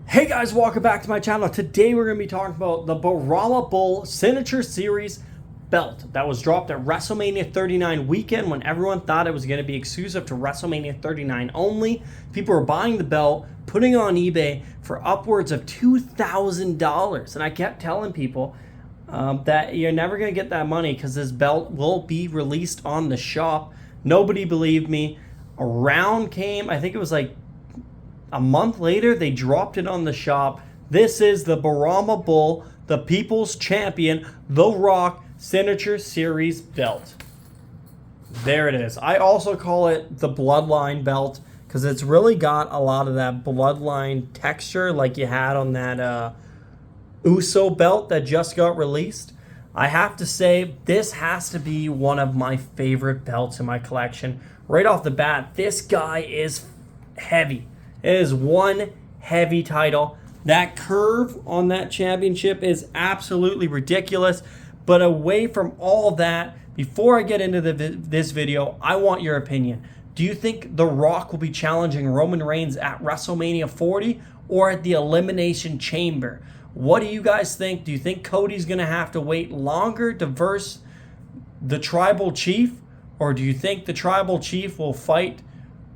Hey guys, welcome back to my channel. Today we're going to be talking about the Brahma Bull Signature Series belt that was dropped at WrestleMania 39 weekend when everyone thought it was going to be exclusive to WrestleMania 39 only. People were buying the belt, putting it on eBay for upwards of $2,000. And I kept telling people that you're never going to get that money because this belt will be released on the shop. Nobody believed me. A round came, I think it was like a month later, they dropped it on the shop. This is the Brahma Bull, the People's Champion, The Rock Signature Series belt. There it is. I also call it the Bloodline belt because it's really got a lot of that Bloodline texture like you had on that Uso belt that just got released. I have to say, this has to be one of my favorite belts in my collection. Right off the bat, this guy is heavy. It is one heavy title. That curve on that championship is absolutely ridiculous. But away from all that, before I get into this video, I want your opinion. Do you think The Rock will be challenging Roman Reigns at WrestleMania 40 or at the Elimination Chamber? What do you guys think? Do you think Cody's going to have to wait longer to verse the Tribal Chief? Or do you think the Tribal Chief will fight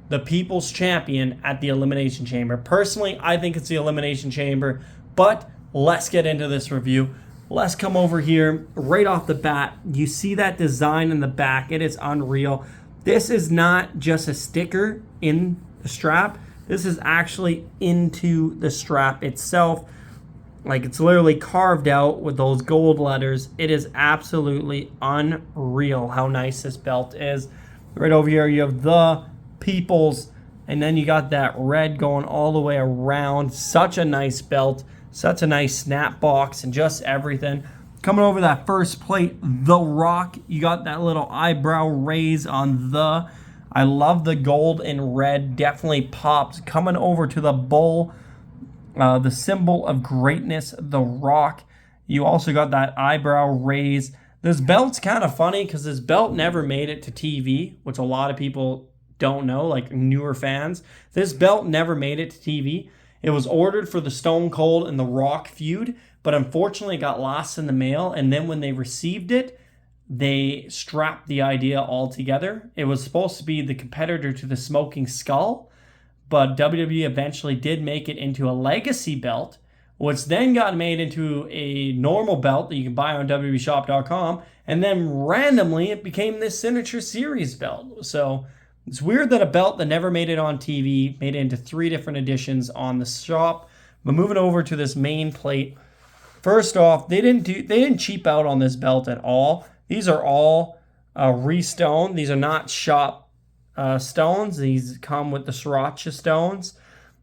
the People's Champion at the Elimination Chamber? Personally, I think it's the Elimination Chamber, but let's get into this review. Let's come over here. Right off the bat, you see that design in the back. It is unreal. This is not just a sticker in the strap. This is actually into the strap itself. Like, it's literally carved out with those gold letters. It is absolutely unreal how nice this belt is. Right over here, you have the People's, and then you got that red going all the way around. Such a nice belt, such a nice snap box, and just everything. Coming over that first plate, The Rock, you got that little eyebrow raise on the. I love the gold and red, definitely pops. Coming over to the bull, the symbol of greatness, The Rock. You also got that eyebrow raise. This belt's kind of funny because this belt never made it to TV, which a lot of people don't know, like newer fans. This belt never made it to TV. It was ordered for the Stone Cold and The Rock feud, but unfortunately it got lost in the mail, and then when they received it, they scrapped the idea altogether. It was supposed to be the competitor to the Smoking Skull, but WWE eventually did make it into a legacy belt, which then got made into a normal belt that you can buy on WWEshop.com, and then randomly it became this Signature Series belt. So it's weird that a belt that never made it on TV made it into 3 different editions on the shop. But moving over to this main plate, first off, they didn't cheap out on this belt at all. These are all re-stoned. These are not shop stones. These come with the sriracha stones,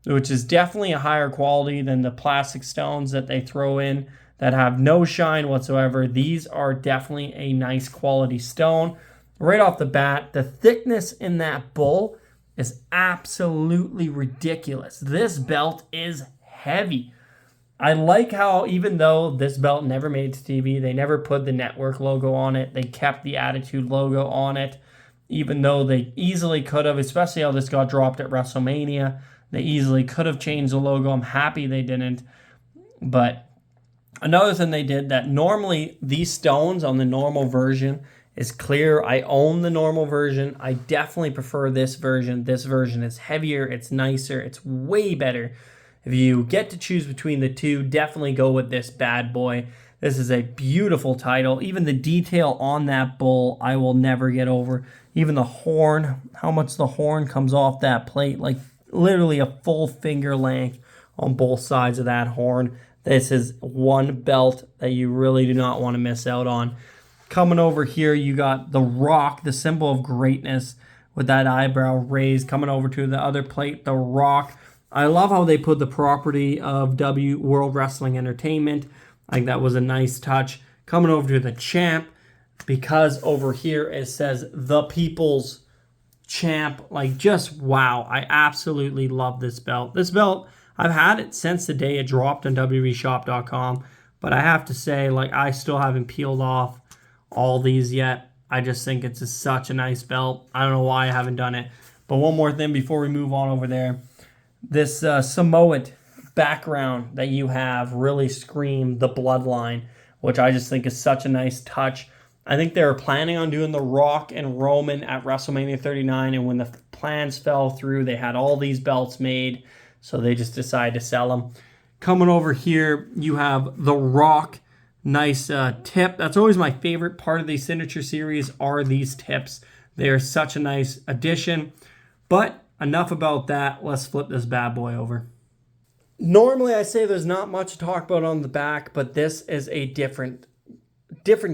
which is definitely a higher quality than the plastic stones that they throw in that have no shine whatsoever. These are definitely a nice quality stone. Right off the bat, the thickness in that bull is absolutely ridiculous. This belt is heavy. I like how even though this belt never made it to TV, they never put the network logo on it. They kept the Attitude logo on it, even though they easily could have, especially how this got dropped at WrestleMania. They easily could have changed the logo. I'm happy they didn't. But another thing they did, that normally these stones on the normal version is clear. I own the normal version. I definitely prefer this version. This version is heavier. It's nicer. It's way better. If you get to choose between the two, definitely go with this bad boy. This is a beautiful title. Even the detail on that bull, I will never get over. Even the horn, how much the horn comes off that plate, like literally a full finger length on both sides of that horn. This is one belt that you really do not want to miss out on. Coming over here, you got The Rock, the symbol of greatness, with that eyebrow raised. Coming over to the other plate, The Rock. I love how they put the property of World Wrestling Entertainment. I think that was a nice touch. Coming over to the champ, because over here it says The People's Champ. Like, just wow. I absolutely love this belt. This belt, I've had it since the day it dropped on WWEshop.com, but I have to say, like, I still haven't peeled off all these yet. I just think it's such a nice belt. I don't know why I haven't done it. But one more thing before we move on over there. This Samoan background that you have really scream the bloodline, which I just think is such a nice touch. I think they were planning on doing The Rock and Roman at WrestleMania 39, and when the plans fell through, they had all these belts made, so they just decided to sell them. Coming over here, you have The Rock. Nice tip. That's always my favorite part of the Signature Series are these tips. They are such a nice addition. But enough about that. Let's flip this bad boy over. Normally, I say there's not much to talk about on the back, but this is a different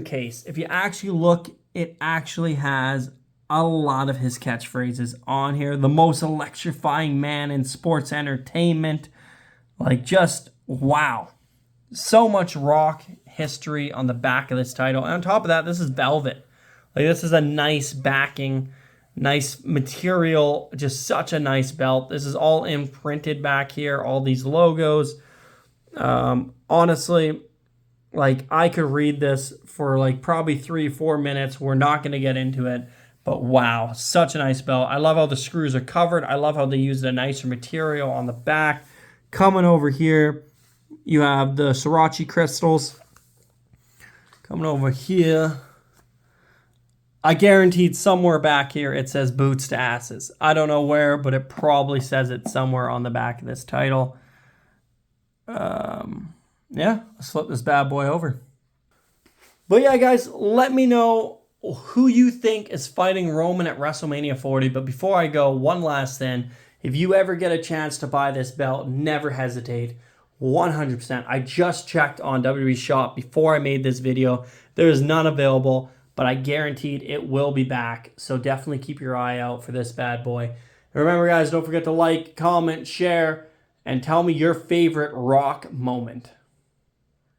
case. If you actually look, it actually has a lot of his catchphrases on here. The most electrifying man in sports entertainment. Like, just wow. So much Rock history on the back of this title. And on top of that, this is velvet. Like, this is a nice backing, nice material, just such a nice belt. This is all imprinted back here, all these logos. Honestly, like, I could read this for like probably 3-4 minutes. We're not going to get into it, but wow, such a nice belt. I love how the screws are covered. I love how they used a nicer material on the back. Coming over here, you have the Sriracha crystals. Coming over here, I guaranteed somewhere back here it says boots to asses. I don't know where, but it probably says it somewhere on the back of this title. Yeah, let's flip this bad boy over. But yeah, guys, let me know who you think is fighting Roman at WrestleMania 40. But before I go, one last thing. If you ever get a chance to buy this belt, never hesitate. 100%. I just checked on WWE Shop before I made this video. There is none available, but I guaranteed it will be back. So definitely keep your eye out for this bad boy. And remember, guys, don't forget to like, comment, share, and tell me your favorite Rock moment.